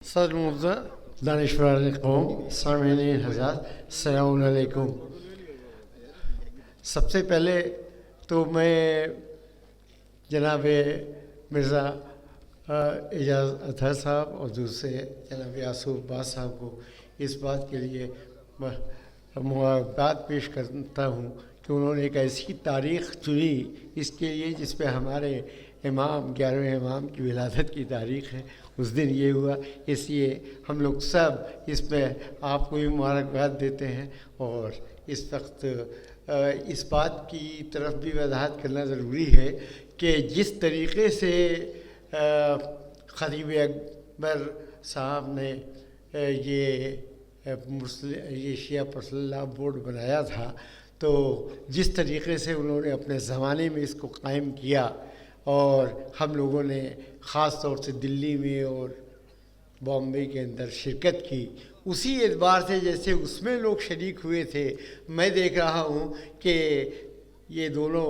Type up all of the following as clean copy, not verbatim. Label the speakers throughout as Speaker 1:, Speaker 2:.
Speaker 1: صدر المفضل دانشور قوم سامعین حضرات السلام علیکم۔ سب سے پہلے تو میں جناب مرزا اعجاز اطہر صاحب اور دوسرے جناب یاسوف باز صاحب کو اس بات کے لیے مبارکباد پیش کرتا ہوں کہ انہوں نے ایک ایسی تاریخ چنی اس کے لیے جس پہ ہمارے امام 11ویں امام کی ولادت کی تاریخ ہے، اس دن یہ ہوا، اس لیے ہم لوگ سب اس پہ آپ کو بھی مبارکباد دیتے ہیں۔ اور اس وقت اس بات کی طرف بھی وضاحت کرنا ضروری ہے کہ جس طریقے سے خطیب اکبر صاحب نے یہ شیعہ پرسنل لاء بورڈ بنایا تھا، تو جس طریقے سے انہوں نے اپنے زمانے میں اس کو قائم کیا اور ہم لوگوں نے خاص طور سے دلی میں اور بامبے کے اندر شرکت کی، اسی اعتبار سے جیسے اس میں لوگ شریک ہوئے تھے، میں دیکھ رہا ہوں کہ یہ دونوں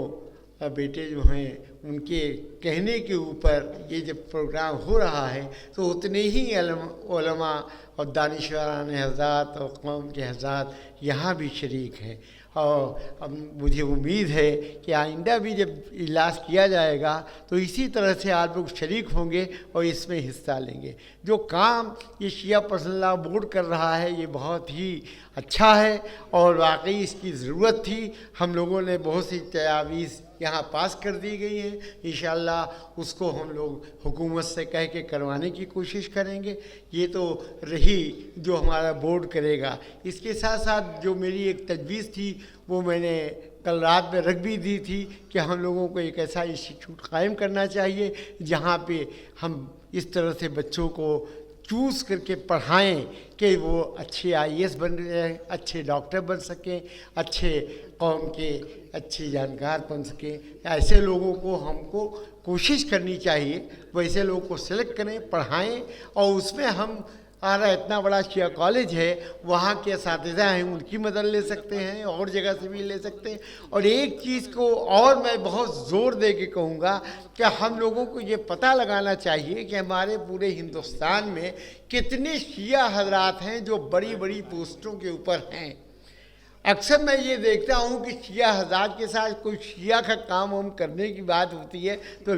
Speaker 1: بیٹے جو ہیں ان کے کہنے کے اوپر یہ جب پروگرام ہو رہا ہے تو اتنے ہی علماء اور دانشوران حضرات اور قوم کے حضرات یہاں بھی شریک ہیں۔ اور مجھے امید ہے کہ آئندہ بھی جب اجلاس کیا جائے گا تو اسی طرح سے آپ لوگ شریک ہوں گے اور اس میں حصہ لیں گے۔ جو کام یہ شیعہ پرسنل لاء بورڈ کر رہا ہے یہ بہت ہی اچھا ہے اور واقعی اس کی ضرورت تھی۔ ہم لوگوں نے بہت سی تجاویز یہاں پاس کر دی گئی ہیں، انشاءاللہ اس کو ہم لوگ حکومت سے کہہ کے کروانے کی کوشش کریں گے۔ یہ تو رہی جو ہمارا بورڈ کرے گا۔ اس کے ساتھ ساتھ جو میری ایک تجویز تھی وہ میں نے کل رات میں رکھ بھی دی تھی کہ ہم لوگوں کو ایک ایسا انسٹیٹیوٹ قائم کرنا چاہیے جہاں پہ ہم اس طرح سے بچوں کو چوز کر کے پڑھائیں کہ وہ اچھے IAS بن جائیں، اچھے ڈاکٹر بن سکیں، اچھے قوم کے اچھے جانکار بن سکیں۔ ایسے لوگوں کو ہم کو کوشش کرنی چاہیے، ویسے لوگوں کو سلیکٹ کریں، پڑھائیں، اور اس میں ہم اتنا بڑا شیعہ کالج ہے، وہاں کے اساتذہ ہیں ان کی مدد لے سکتے ہیں، اور جگہ سے بھی لے سکتے ہیں۔ اور ایک چیز کو اور میں بہت زور دے کے کہوں گا کہ ہم لوگوں کو یہ پتہ لگانا چاہیے کہ ہمارے پورے ہندوستان میں کتنے شیعہ حضرات ہیں جو بڑی بڑی پوسٹوں کے اوپر ہیں۔ اکثر میں یہ دیکھتا ہوں کہ شیعہ حضرات کے ساتھ کوئی شیعہ کا کام ہم کرنے کی بات ہوتی ہے تو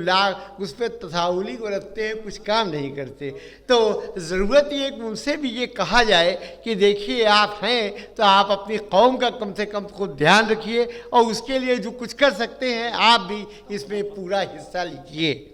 Speaker 1: اس پہ تساہلی کو رکھتے ہیں، کچھ کام نہیں کرتے۔ تو ضرورت یہ ہے کہ ان سے بھی یہ کہا جائے کہ دیکھیے آپ ہیں تو آپ اپنی قوم کا کم سے کم خود دھیان رکھیے، اور اس کے لیے جو کچھ کر سکتے ہیں آپ بھی اس میں پورا حصہ لیجیے۔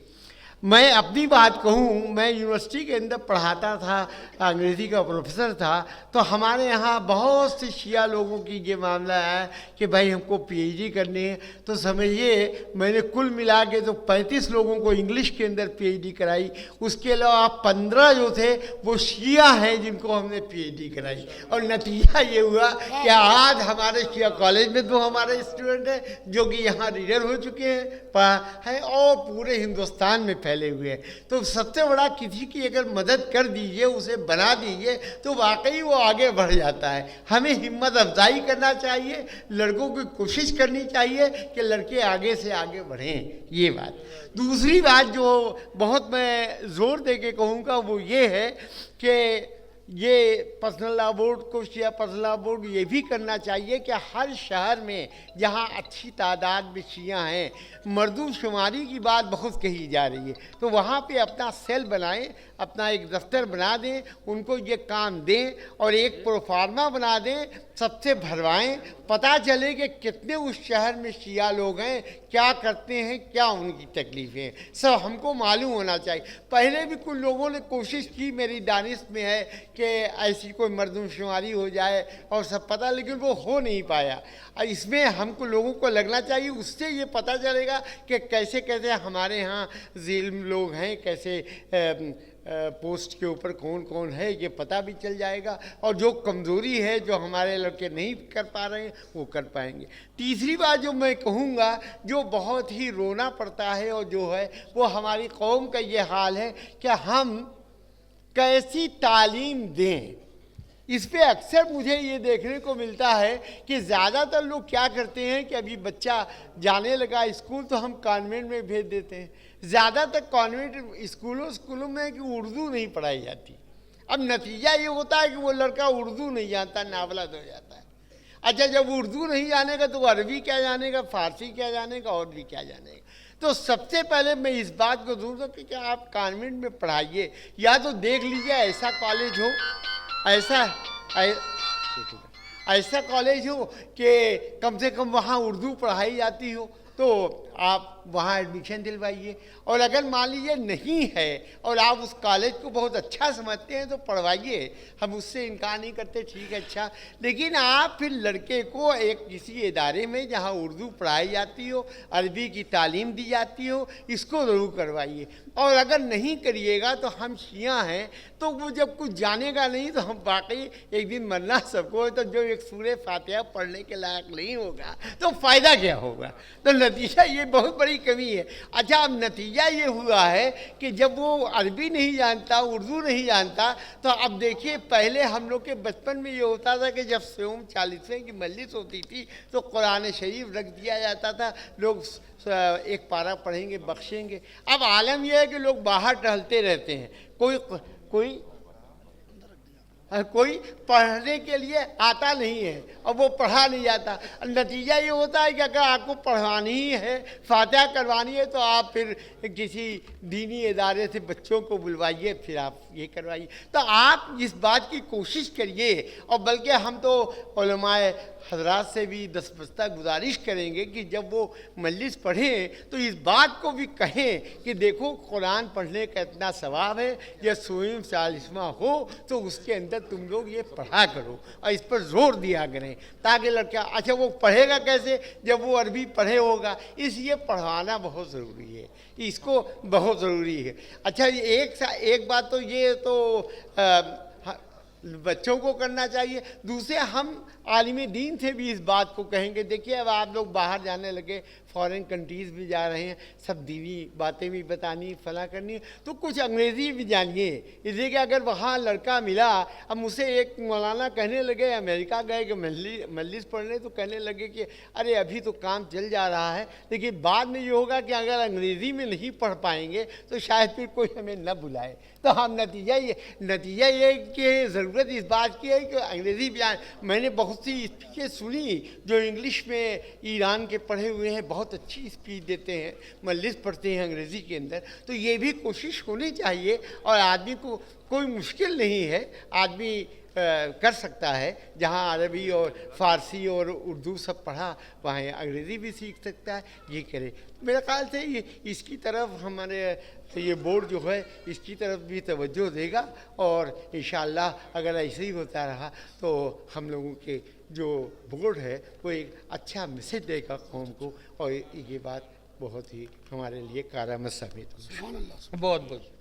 Speaker 1: میں اپنی بات کہوں، میں یونیورسٹی کے اندر پڑھاتا تھا، انگریزی کا پروفیسر تھا، تو ہمارے یہاں بہت سے شیعہ لوگوں کی یہ معاملہ ہے کہ بھائی ہم کو PhD کرنی ہے، تو سمجھیے میں نے کل ملا کے تو 35 لوگوں کو انگلش کے اندر PhD کرائی، اس کے علاوہ 15 جو تھے وہ شیعہ ہیں جن کو ہم نے PhD کرائی، اور نتیجہ یہ ہوا کہ آج ہمارے شیعہ کالج میں تو ہمارے اسٹوڈنٹ ہیں جو کہ یہاں ریڈر ہو چکے ہیں اور پورے ہندوستان میں پھیلے ہوئے ہیں۔ تو سب سے بڑا کسی کی اگر مدد کر دیجئے، اسے بنا دیجئے، تو واقعی وہ آگے بڑھ جاتا ہے۔ ہمیں ہمت افزائی کرنا چاہیے، لڑکوں کی کوشش کرنی چاہیے کہ لڑکے آگے سے آگے بڑھیں۔ یہ بات۔ دوسری بات جو بہت میں زور دے کے کہوں گا وہ یہ ہے کہ یہ پرسنل لاء بورڈ کو، شیعہ پرسنل لاء بورڈ یہ بھی کرنا چاہیے کہ ہر شہر میں جہاں اچھی تعداد میں شیعہ ہیں، مردم شماری کی بات بہت کہی جا رہی ہے، تو وہاں پہ اپنا سیل بنائیں، اپنا ایک دفتر بنا دیں، ان کو یہ کام دیں اور ایک پروفارما بنا دیں، سب سے بھروائیں، پتہ چلے کہ کتنے اس شہر میں شیعہ لوگ ہیں، کیا کرتے ہیں، کیا ان کی تکلیفیں ہیں، سب ہم کو معلوم ہونا چاہیے۔ پہلے بھی کچھ لوگوں نے کوشش کی، میری دانش میں ہے کہ ایسی کوئی مردم شماری ہو جائے اور سب پتہ، لیکن وہ ہو نہیں پایا۔ اس میں ہم کو لوگوں کو لگنا چاہیے، اس سے یہ پتہ چلے گا کہ کیسے کیسے ہمارے ہاں ذیل لوگ ہیں، کیسے پوسٹ کے اوپر کون کون ہے یہ پتہ بھی چل جائے گا، اور جو کمزوری ہے جو ہمارے لڑکے نہیں کر پا رہے ہیں وہ کر پائیں گے۔ تیسری بات جو میں کہوں گا جو بہت ہی رونا پڑتا ہے اور جو ہے وہ ہماری قوم کا یہ حال ہے کہ ہم کیسی تعلیم دیں۔ اس پہ اکثر مجھے یہ دیکھنے کو ملتا ہے کہ زیادہ تر لوگ کیا کرتے ہیں کہ ابھی بچہ جانے لگا اسکول تو ہم کانوینٹ میں بھیج دیتے ہیں۔ زیادہ تر کانوینٹ اسکولوں میں کہ اردو نہیں پڑھائی جاتی، اب نتیجہ یہ ہوتا ہے کہ وہ لڑکا اردو نہیں جانتا، ناولد ہو جاتا ہے۔ اچھا جب اردو نہیں جانے گا تو وہ عربی کیا جانے گا، فارسی کیا جانے گا، اور بھی کیا جانے گا۔ تو سب سے پہلے میں اس بات کو ضرور دوں کہ آپ کانوینٹ میں پڑھائیے، یا تو دیکھ لیجیے ایسا کالج ہو، ایسا کالج ہو کہ کم سے کم وہاں اردو پڑھائی جاتی ہو، تو آپ وہاں ایڈمیشن دلوائیے۔ اور اگر مان لیجیے نہیں ہے اور آپ اس کالج کو بہت اچھا سمجھتے ہیں تو پڑھوائیے، ہم اس سے انکار نہیں کرتے، ٹھیک ہے اچھا، لیکن آپ پھر لڑکے کو ایک کسی ادارے میں جہاں اردو پڑھائی جاتی ہو، عربی کی تعلیم دی جاتی ہو، اس کو ضرور کروائیے۔ اور اگر نہیں کریے گا تو ہم شیعہ ہیں، تو وہ جب کچھ جانے گا نہیں تو ہم واقعی ایک دن مرنا سب کو، تو جو ایک سورہ فاتحہ پڑھنے کے لائق نہیں ہوگا تو فائدہ کیا ہوگا؟ تو نتیجہ یہ بہت بڑی کمی ہے۔ اچھا اب نتیجہ یہ ہوا ہے کہ جب وہ عربی نہیں جانتا، اردو نہیں جانتا، تو اب دیکھیے پہلے ہم لوگ کے بچپن میں یہ ہوتا تھا کہ جب سوم 40ویں کی مجلس ہوتی تھی تو قرآن شریف رکھ دیا جاتا تھا، لوگ ایک پارہ پڑھیں گے، بخشیں گے۔ اب عالم یہ ہے کہ لوگ باہر ٹہلتے رہتے ہیں، کوئی پڑھنے کے لیے آتا نہیں ہے اور وہ پڑھا نہیں جاتا۔ نتیجہ یہ ہوتا ہے کہ اگر آپ کو پڑھوانی ہی ہے، فاتحہ کروانی ہے، تو آپ پھر کسی دینی ادارے سے بچوں کو بلوائیے، پھر آپ یہ کروائیے۔ تو آپ اس بات کی کوشش کریے، اور بلکہ ہم تو علماء حضرات سے بھی دستبستہ گزارش کریں گے کہ جب وہ مجلس پڑھیں تو اس بات کو بھی کہیں کہ دیکھو قرآن پڑھنے کا اتنا ثواب ہے، یا سوئم 40واں ہو تو اس کے اندر تم لوگ یہ پڑھا کرو، اور اس پر زور دیا کریں تاکہ لڑکا اچھا وہ پڑھے گا کیسے جب وہ عربی پڑھے ہوگا، اس لیے پڑھوانا بہت ضروری ہے، اس کو بہت ضروری ہے۔ اچھا ایک بات تو یہ تو بچوں کو کرنا چاہیے، دوسرے ہم عالم دین سے بھی اس بات کو کہیں گے۔ دیکھیے اب آپ لوگ باہر جانے لگے، فورن کنٹریز بھی جا رہے ہیں، سب دینی باتیں بھی بتانی، فلاں کرنی، تو کچھ انگریزی بھی جانیے، اس لیے کہ اگر وہاں لڑکا ملا، اب مجھ سے ایک مولانا کہنے لگے، امریکہ گئے کہ مجلس پڑھنے، تو کہنے لگے کہ ارے ابھی تو کام چل جا رہا ہے، لیکن بعد میں یہ ہوگا کہ اگر انگریزی میں نہیں پڑھ پائیں گے تو شاید پھر کوئی ہمیں نہ بلائے۔ تو ہم نتیجہ یہ کہ ضرورت اس بات کی ہے کہ انگریزی بھی میں نے بہت سی اسپیچیں سنی جو انگلش میں ایران کے پڑھے ہوئے ہیں، بہت اچھی اسپیچ دیتے ہیں، مجلس پڑھتے ہیں انگریزی کے اندر، تو یہ بھی کوشش ہونی چاہیے۔ اور آدمی کو کوئی مشکل نہیں ہے، آدمی کر سکتا ہے، جہاں عربی اور فارسی اور اردو سب پڑھا وہاں انگریزی بھی سیکھ سکتا ہے، یہ کرے۔ میرے خیال سے اس کی طرف ہمارے یہ بورڈ جو ہے اس کی طرف بھی توجہ دے گا، اور انشاءاللہ اگر ایسے ہی ہوتا رہا تو ہم لوگوں کے جو بورڈ ہے وہ ایک اچھا میسج دے گا قوم کو، اور یہ بات بہت ہی ہمارے لیے کارآمد ثابت ہوگی۔
Speaker 2: بہت بہت